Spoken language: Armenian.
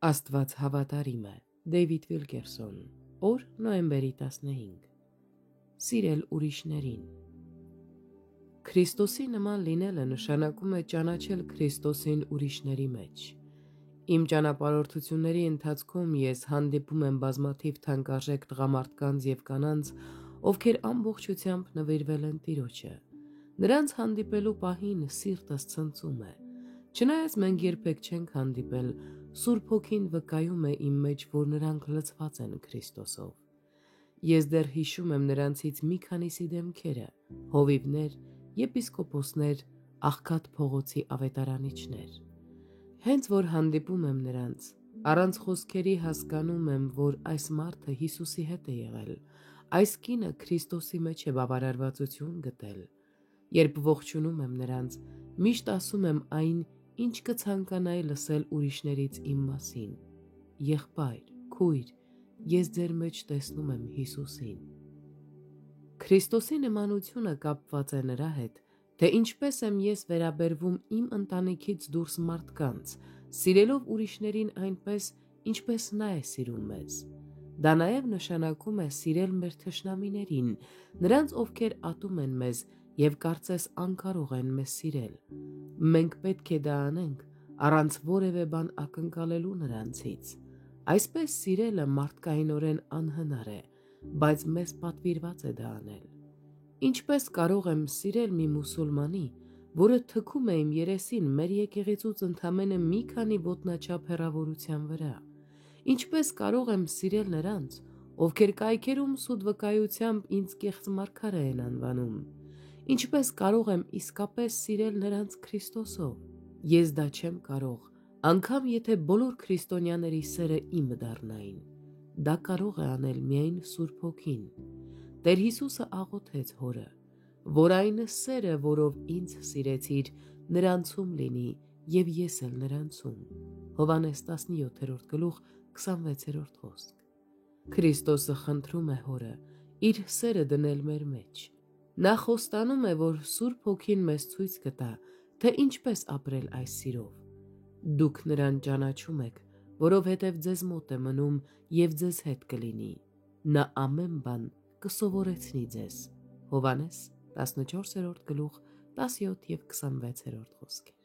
Աստված հավատարիմ է։ Դեյվիդ Վիլկերսոն, օր նոյեմբերի 15։ Սիրել ուրիշներին։ Քրիստոսի նման լինելը նշանակում է ճանաչել Քրիստոսին ուրիշների մեջ։ Իմ ճանապարհորդությունների ընթացքում ես հանդիպում եմ բազմաթիվ թանկարժեք տղամարդկանց և կանանց, ովքեր ամբողջությամբ նվիրվել են Տիրոջը։ Նրանց հանդիպելու պահին սիրտս ցնծում է։ Չնայած մենք երբեք չենք հանդիպել, Սուրբ Հոգին վկայում է իմ մեջ, որ նրանք լցված են Քրիստոսով։ Ես դեռ հիշում եմ նրանցից մի քանիսի դեմքերը՝ հովիվներ, եպիսկոպոսներ, Աղքատ փողոցի ավետարանիչներ։ Հենց որ հանդիպում եմ նրանց, առանց խոսքերի հասկանում եմ, որ այս մարդը Հիսուսի հետ է եղել, այս կինը Քրիստոսի մեջ է բավարարվածություն գտել։ Երբ ողջունում եմ նրանց, միշտ ասում եմ այն, ինչ կցանկանայի լսել ուրիշներից իմ մասին։ Եղբայր, քույր, ես ձեր մեջ տեսնում եմ Հիսուսին։ Քրիստոսի նմանությունը կապված է նրա հետ, թե ինչպես եմ ես վերաբերվում իմ ընտանիքից դուրս մարդկանց, սիրելով ուրիշներին այնպես, ինչպես նա է սիրում մեզ։ Դա նաև նշանակում է սիրել մեր թշնամիներին, նրանց, ովքեր ատում են մեզ և կարծես անկարող են մեզ սիրել։ Մենք պետք է դա անենք, առանց որևէ բան ակնկալելու նրանցից։ Այսպես սիրելը մարդկայինորեն անհնար է, բայց մեզ պատվիրված է դա անել։ Ինչպես կարող եմ սիրել մի մուսուլմանի, որը թքում է իմ երեսին մեր եկեղեցուց ընդամենը մի քանի ոտնաչափ հեռավորության վրա։ Ինչպես կարող եմ սիրել նրանց, ովքեր կայքերում սուտ վկայությամբ ինձ կեղծ մարգարե են անվանում։ Ինչպես կարող եմ իսկապես սիրել նրանց Քրիստոսով։ Ես դա չեմ կարող, անգամ եթե բոլոր քրիստոնյաների սերը իմը դառնային։ Դա կարող է անել միայն Սուրբ Հոգին։ Տեր Հիսուսը աղոթեց Հորը, որ այն սերը, որով ինձ սիրեցիր, նրանցում լինի և ես էլ նրանցում։ Հովհաննես 17:26 խոսք։ Քրիստոսը խնդրում է Հորը իր սերը դնել մեր մեջ։ Նա խոստանում է, որ Սուրբ Հոգին մեզ ցույց կտա, թե ինչպես ապրել այս սիրով։ Դուք նրան ճանաչում եք, որովհետև ձեզ մոտ է մնում և ձեզ հետ կլինի։ Նա ամեն բան կսովորեցնի ձեզ։ Հովհաննես 14:17 և 26 խոսքեր։